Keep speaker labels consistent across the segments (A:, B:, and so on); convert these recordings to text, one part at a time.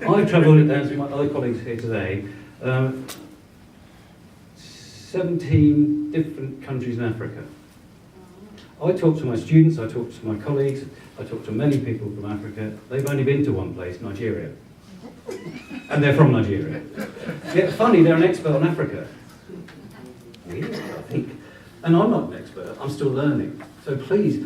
A: I've travelled, as my other colleagues here today, 17 different countries in Africa. I talk to my students, I talk to my colleagues, I talk to many people from Africa. They've only been to one place, Nigeria. And they're from Nigeria. Yeah, funny, they're an expert on Africa. Weird, I think. And I'm not an expert, I'm still learning. So please,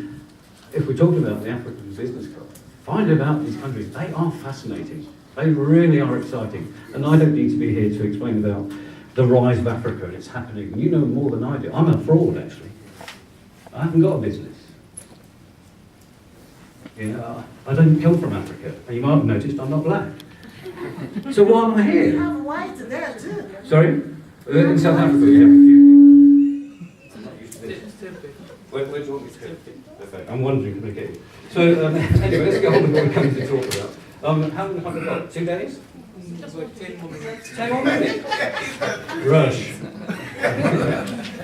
A: if we're talking about the African Business Club, find about these countries. They are fascinating. They really are exciting. And I don't need to be here to explain about the rise of Africa and it's happening. You know more than I do. I'm a fraud, actually. I haven't got a business. Yeah, I don't come from Africa. And you might have noticed I'm not black. So why am I here?
B: You have white there too.
A: Sorry? In South Africa, yeah. I'm not used to this. Where do you want me to go? Okay, I'm wondering, can I get you? So, anyway, let's get on with what we're coming to talk about. How long have we got? 2 days? 10 more minutes. 10 more minutes? Rush.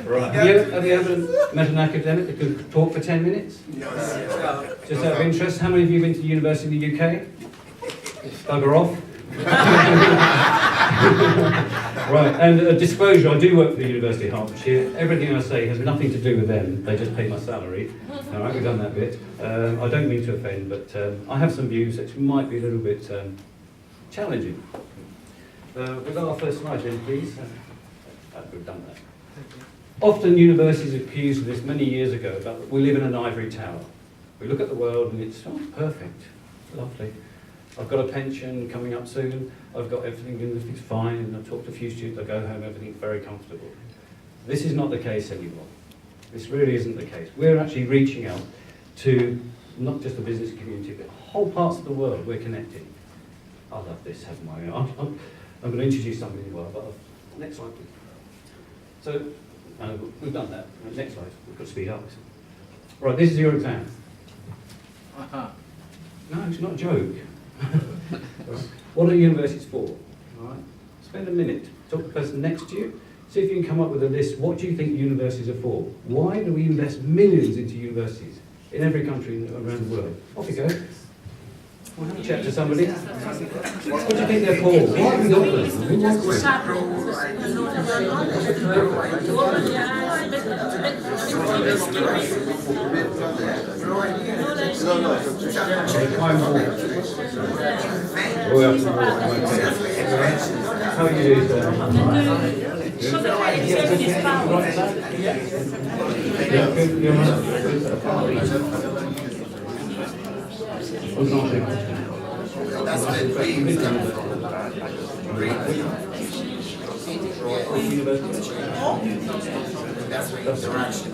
A: Right. Have you ever met an academic that could talk for 10 minutes? No. Just out of interest, how many of you have been to university in the UK? Bugger off. Right, and disclosure, I do work for the University of Hertfordshire. Everything I say has nothing to do with them, they just pay my salary. All right, we've done that bit. I don't mean to offend, but I have some views that might be a little bit challenging. We've got our first slide then, please. We've done that. Often universities accused of this many years ago about that we live in an ivory tower. We look at the world and it's perfect, lovely. I've got a pension coming up soon, I've got everything's fine, and I've talked to a few students, I go home, everything's very comfortable. This is not the case anymore. This really isn't the case. We're actually reaching out to not just the business community, but whole parts of the world we're connecting. I love this, haven't I? I'm going to introduce something as well, but next slide, please. So, we've done that. Next slide, we've got to speed up. Right, this is your exam. No, it's not a joke. What are universities for? All right. Spend a minute, talk to the person next to you, see if you can come up with a list. What do you think universities are for? Why do we invest millions into universities in every country around the world? Off you go. We'll have a chat to somebody. What do you think they're for? Why have we got them? Who wants How are you doing, sir?
C: That's the dream. That's the interaction.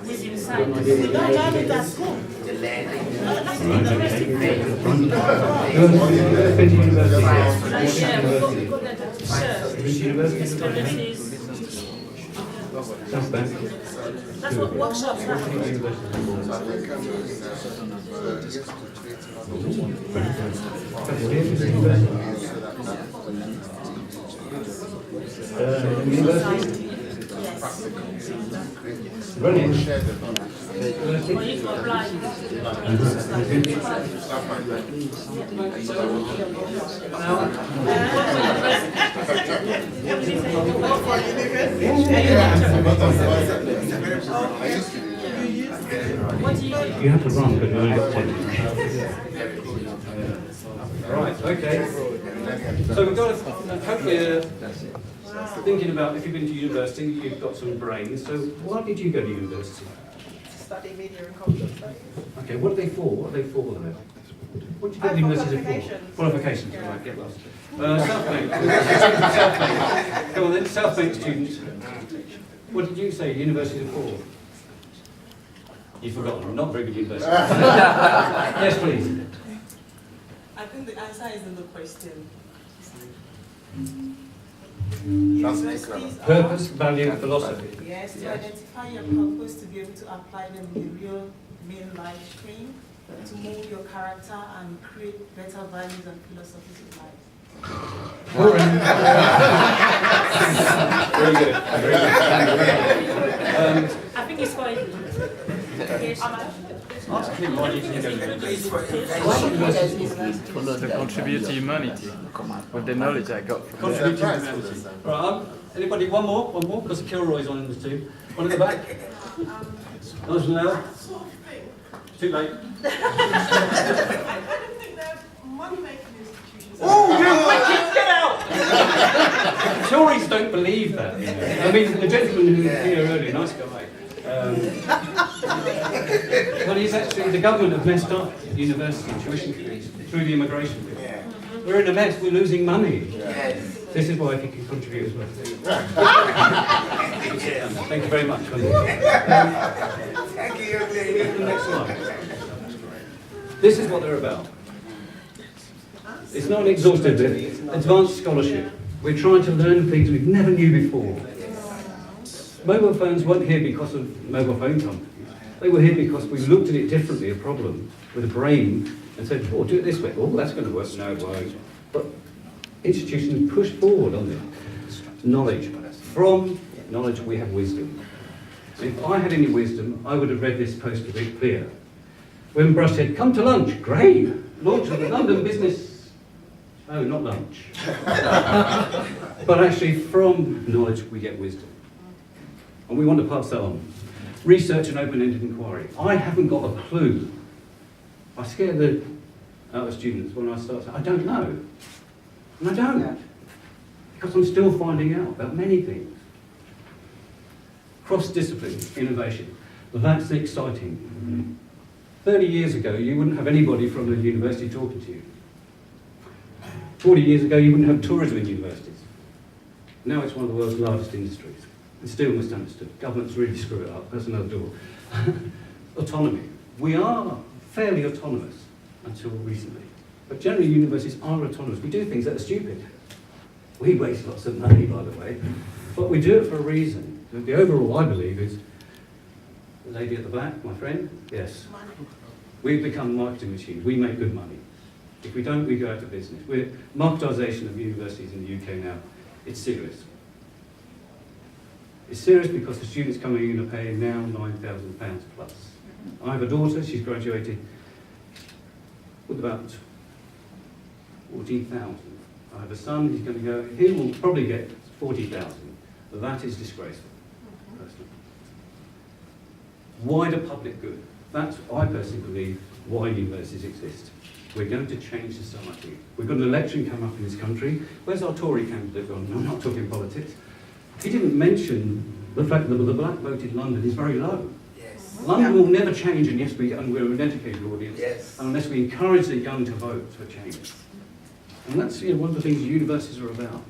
B: We don't learn it at school.
C: The landing.
B: That's what workshops are.
A: Brilliant. You have to run, but you only got 10 minutes. Right, okay. So we've got hopefully thinking about if you've been to university, you've got some brains. So why did you go to university?
D: Study media and cultural studies.
A: Okay, what are they for? What are they for then? What do you go to university for? Qualifications, yeah. Right, get lost. South Bank. South Bank. Come on then, South Bank students. What did you say universities are for? You've forgotten, not very good university. Yes, please.
D: I think the answer is in the question.
A: Purpose, value, philosophy.
D: Yes, to identify your purpose, to be able to apply them in the real main life stream, to mold your character and create better values and philosophies in life.
A: Very good. Very good.
E: I think it's quite.
A: Ask him why do you think he goes to university?
E: To contribute to humanity with the knowledge I got from there.
A: Contribute to humanity. Right, anybody, one more, because Kilroy's on in the team. One in the back. Nice and loud. Too late.
D: I don't think they're money-making institutions.
A: Oh, you wicked, get out! Tories don't believe that. You know. I mean, the gentleman who was here earlier, nice guy. Well, he's actually, the government have messed up university tuition fees through the immigration bill. We're in a mess, we're losing money. This is why he can contribute as well. Thank you very much. Thank you. The next slide. This is what they're about. It's not an exhaustive bit. Advanced scholarship. We're trying to learn things we never knew before. Mobile phones weren't here because of mobile phone companies. They were here because we looked at it differently, a problem, with a brain, and said, oh, do it this way. Oh, that's going to work. No, it won't. But institutions push forward on it. Knowledge. From knowledge, we have wisdom. If I had any wisdom, I would have read this post a bit clearer. When Brush said, come to lunch, great. Launch of the London business. Oh, not lunch. But actually, from knowledge, we get wisdom. And we want to pass that on. Research and open-ended inquiry. I haven't got a clue. I scare the out of students when I start saying, I don't know. And I don't. Because I'm still finding out about many things. Cross-discipline innovation. That's exciting. 30 years ago, you wouldn't have anybody from the university talking to you. 40 years ago, you wouldn't have tourism in universities. Now it's one of the world's largest industries. It's still misunderstood. Governments really screw it up. That's another door. Autonomy. We are fairly autonomous until recently. But generally, universities are autonomous. We do things that are stupid. We waste lots of money, by the way. But we do it for a reason. The overall, I believe, is the lady at the back, my friend. Yes. We've become marketing machines. We make good money. If we don't, we go out of business. We're marketisation of universities in the UK now. It's serious. It's serious because the students coming in are paying now £9,000 plus. I have a daughter, she's graduated with about 14,000. I have a son, he's going to go, he will probably get 40,000. That is disgraceful, personally. Wider public good. That's, I personally believe, why universities exist. We're going to change society. We've got an election come up in this country. Where's our Tory candidate gone? I'm not talking politics. He didn't mention the fact that the black vote in London is very low.
C: Yes.
A: London will never change, and yes, we're an educated audience,
C: Yes.
A: unless we encourage the young to vote for change. And that's one of the things universities are about.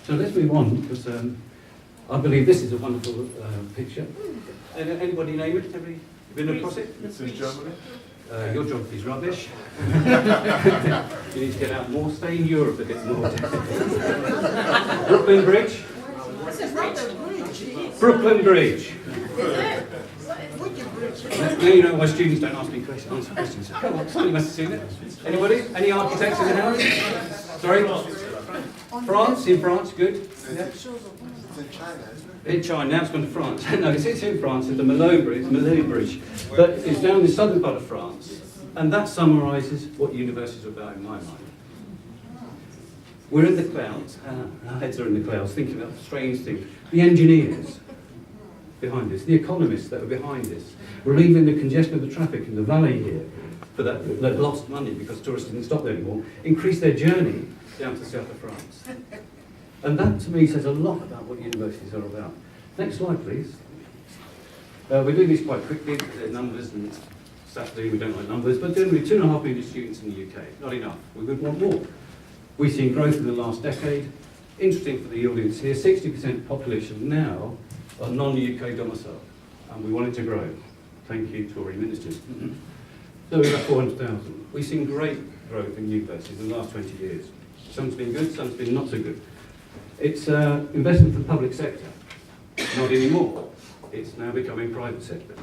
A: So let's move on, because I believe this is a wonderful picture. Anybody name it? Everybody been across it?
F: It's in Germany.
A: Your geography's rubbish. You need to get out more. Stay in Europe a bit more. Brooklyn Bridge.
B: This is not the bridge.
A: Brooklyn Bridge.
B: Which bridge?
A: Now you know why students don't ask me questions. Come on, somebody must have seen it. Anybody? Any architects in the house? Sorry? France? In France, good.
F: It's in China, isn't it?
A: In China, now it's gone to France. No, it's in France, it's the Malot Bridge. But it's down in the southern part of France. And that summarises what universities are about in my mind. We're in the clouds. Our heads are in the clouds, thinking about strange things. The engineers behind this, the economists that are behind this, relieving the congestion of the traffic in the valley here, for that lost money because tourists didn't stop there anymore, increase their journey down to the south of France. And that, to me, says a lot about what universities are about. Next slide, please. We're doing this quite quickly. They're numbers, and it's Saturday, we don't like numbers, but generally 2.5 million students in the UK. Not enough. We would want more. We've seen growth in the last decade. Interesting for the audience here, 60% population now are non-UK domicile, and we want it to grow. Thank you, Tory ministers. So we've got 400,000. We've seen great growth in universities in the last 20 years. Some's been good, some's been not so good. It's investment for the public sector. Not anymore. It's now becoming private sector.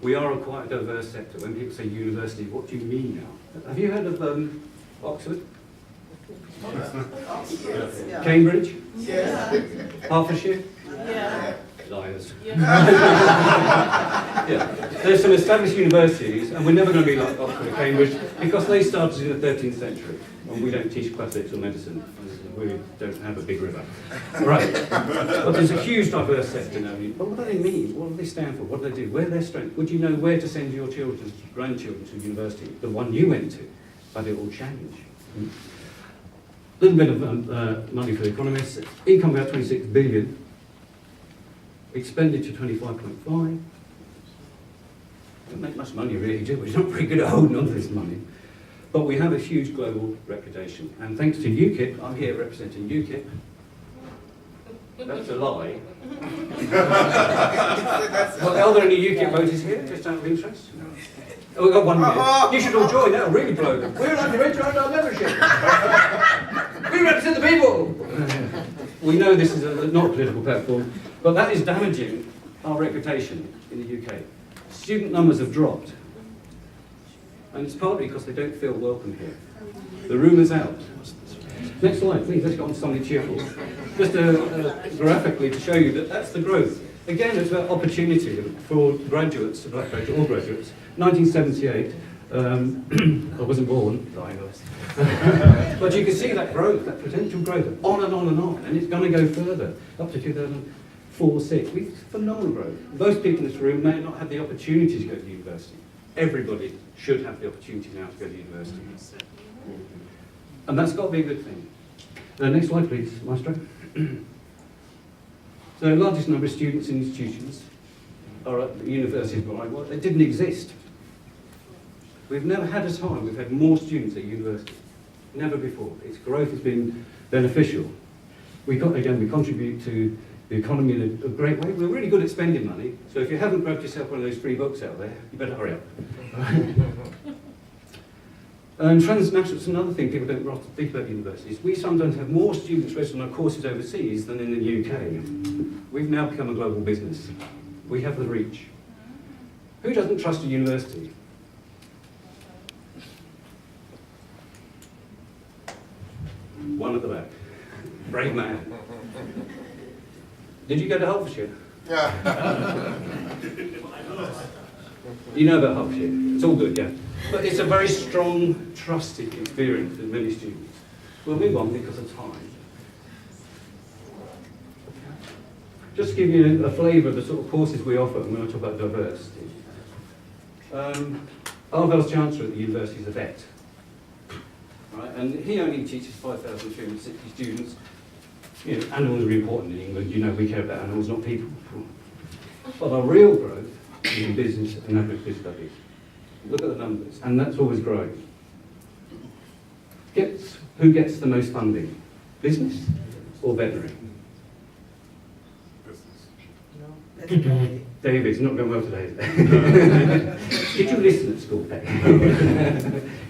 A: We are a quite diverse sector. When people say university, what do you mean now? Have you heard of Oxford?
B: Yes.
A: Cambridge?
B: Yeah.
A: Hertfordshire?
B: Yeah.
A: liars. Yeah. There's some established universities, and we're never going to be like Oxford or Cambridge, because they started in the 13th century, and we don't teach classics or medicine. We don't have a big river. Right. But there's a huge diverse sector now. But what do they mean? What do they stand for? What do they do? Where are their strengths? Would you know where to send your children, grandchildren to university? The one you went to. But it will change. A little bit of money for the economists. Income about 26 billion. Expenditure 25.5. Don't make much money really, do we? We're not very good at holding on to this money. But we have a huge global reputation. And thanks to UKIP, I'm here representing UKIP. That's a lie. Well, are there any UKIP voters here, just out of interest? Oh, we've got 1 minute. You should all join, that'll really blow them. We're like the enter our membership. We represent the people. We know this is not a political platform, but that is damaging our reputation in the UK. Student numbers have dropped. And it's partly because they don't feel welcome here. The rumour's out. Next slide, please. Let's go on to something cheerful. Just graphically to show you that that's the growth. Again, it's about opportunity for graduates, black graduates, all graduates. 1978, I wasn't born, I know. But you can see that growth, that potential growth, on and on and on, and it's going to go further, up to 2004-06. We've phenomenal growth. Most people in this room may not have the opportunity to go to university. Everybody should have the opportunity now to go to university. And that's got to be a good thing. Next slide, please, Maestro. So the largest number of students in institutions are at the universities, well, they didn't exist. We've never had a time we've had more students at university. Never before. Its growth has been beneficial. We contribute to the economy in a great way. We're really good at spending money, so if you haven't grabbed yourself one of those free books out there, you better hurry up. And transnational, it's another thing people don't think about universities. We sometimes have more students registered on our courses overseas than in the UK. We've now become a global business. We have the reach. Who doesn't trust a university? One at the back. Brave man. Did you go to Hertfordshire?
F: Yeah.
A: You know about Hertfordshire. It's all good, yeah. But it's a very strong, trusted experience for many students. We'll move on because of time. Just to give you a flavour of the sort of courses we offer when I talk about diversity. Our Vice-Chancellor at the university is a vet. Right? And he only teaches 5,360 students. You know, animals are important in England. You know, we care about animals, not people. But our real growth is in business and agricultural studies. Look at the numbers, and that's always growing. Who gets the most funding? Business or veterinary? David's not going well today. Did you listen at school, Dave?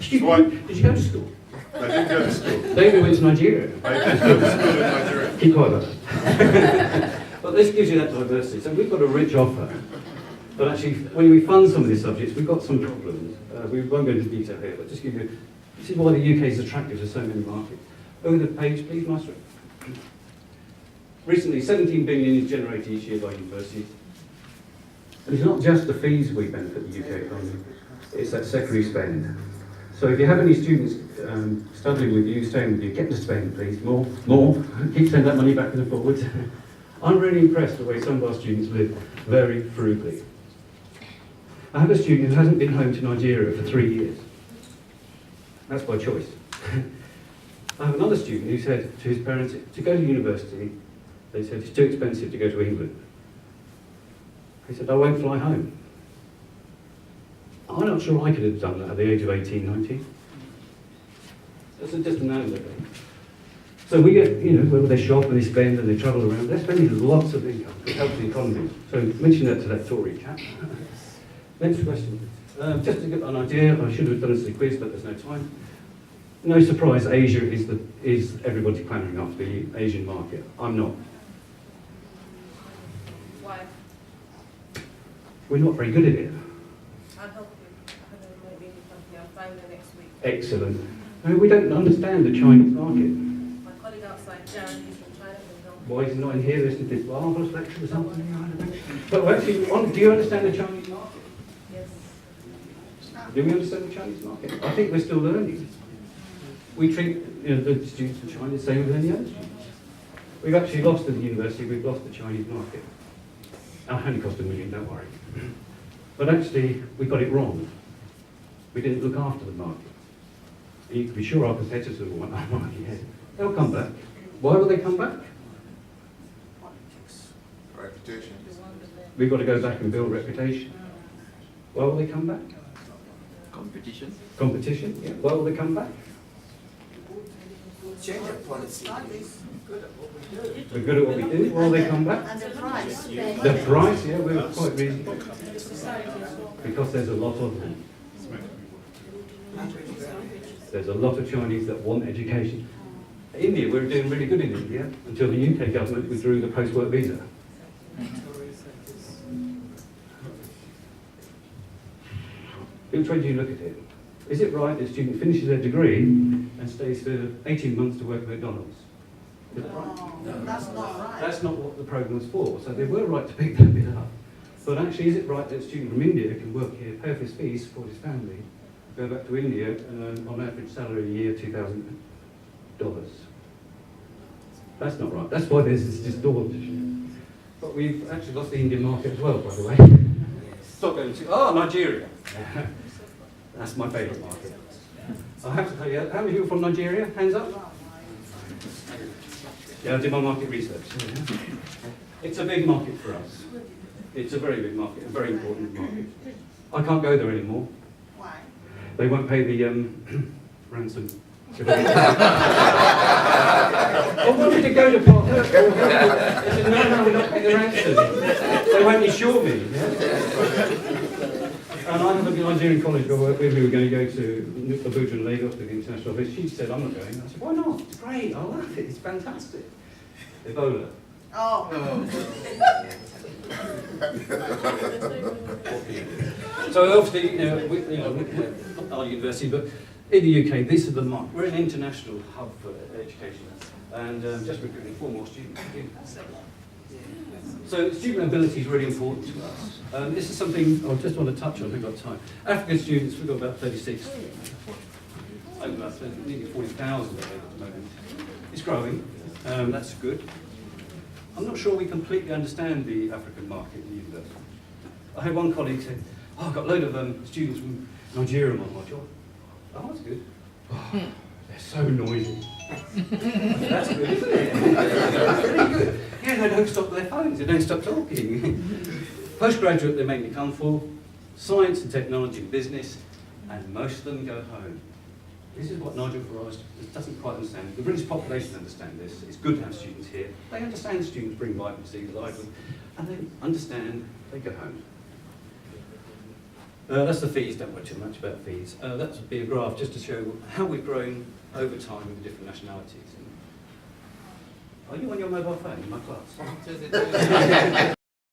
A: Did you go to school?
F: I did go to school.
A: David went to Nigeria.
F: I did go to school in Nigeria.
A: Keep quiet about that. But this gives you that diversity. So we've got a rich offer. But actually, when we fund some of these subjects, we've got some problems. We won't go into detail here, but just give you, this is why the UK is attractive to so many markets. Over the page, please, Master. Recently, 17 billion is generated each year by universities. And it's not just the fees we benefit the UK economy, it's that secondary spend. So if you have any students studying with you, staying with you, get to spend, please, more, keep sending that money back and forwards. I'm really impressed the way some of our students live very frugally. I have a student who hasn't been home to Nigeria for 3 years. That's by choice. I have another student who said to his parents, to go to university, they said it's too expensive to go to England. He said, I won't fly home. I'm not sure I could have done that at the age of 18, 19. That's just an anecdote. So we get, you know, whether they shop and they spend and they travel around, they're spending lots of income to help the economy. So mention that to that Tory chap. Next question. Just to get an idea, I should have done this as a quiz, but there's no time. No surprise, Asia is everybody clamouring after the Asian market. I'm not.
G: Why?
A: We're not very good at it.
G: I'll help you. I have a moving company. I'll find the next week.
A: Excellent. I mean, we don't understand the Chinese market.
G: My colleague outside, Jan, he's from China, will help
A: why is he not in here listening to this marvellous lecture or something? I don't know. But actually, do you understand the Chinese market?
G: Yes.
A: Do we understand the Chinese market? I think we're still learning. We treat the students in China the same as any other students. We've actually lost at the university, we've lost the Chinese market. It only cost $1 million, don't worry. But actually, we got it wrong. We didn't look after the market. And you can be sure our competitors will want our market ahead. They'll come back. Why will they come back?
F: Reputation.
A: We've got to go back and build reputation. Why will they come back?
E: Competition.
A: Competition, yeah. Why will they come back?
C: Change of policy.
A: We're good at what we do. Why will they come back?
B: And the price.
A: The price, yeah, we're quite reasonable. Because there's a lot of them. There's a lot of Chinese that want education. India, we're doing really good in India until the UK government withdrew the post-work visa. Which way do you look at it? Is it right that a student finishes their degree and stays for 18 months to work at McDonald's? Is that right?
B: No, that's not right.
A: That's not what the programme was for, so they were right to pick that bit up. But actually, is it right that a student from India can work here, pay off his fees, support his family, go back to India and earn on average salary a year $2,000? That's not right. That's why there's this distortion. But we've actually lost the Indian market as well, by the way. Stop going to, Nigeria. That's my favourite market. I have to tell you, how many people from Nigeria? Hands up. Yeah, I did my market research. It's a big market for us. It's a very big market, a very important market. I can't go there anymore.
B: Why?
A: They won't pay the ransom. I wanted to go to Park. They said, no, we're not paying the ransom. They won't insure me. Yeah? And I have a Nigerian college I work with who were going to go to Abuja and Lagos to the international office. She said, I'm not going. I said, why not? It's great. I love it. It's fantastic. Ebola.
B: Oh.
A: So obviously, we're not our university, but in the UK, this is the mark. We're an international hub for education, and just recruiting 4 more students. So student mobility is really important to us. This is something I just want to touch on. We've got time. African students, we've got about 36, about nearly 40,000 at the moment. It's growing. That's good. I'm not sure we completely understand the African market in the university. I had one colleague say, I've got a load of students from Nigeria on my job. Oh, that's good. Oh, they're so noisy. That's good, isn't it? That's really good. Yeah, they don't stop their phones, they don't stop talking. Postgraduate, they mainly come for science and technology and business, and most of them go home. This is what Nigel Farage doesn't quite understand. The British population understand this. It's good to have students here. They understand the students bring vitamin C to life, and they understand they go home. That's the fees, don't worry too much about fees. That would be a graph just to show how we've grown over time with different nationalities. Are you on your mobile phone in my class?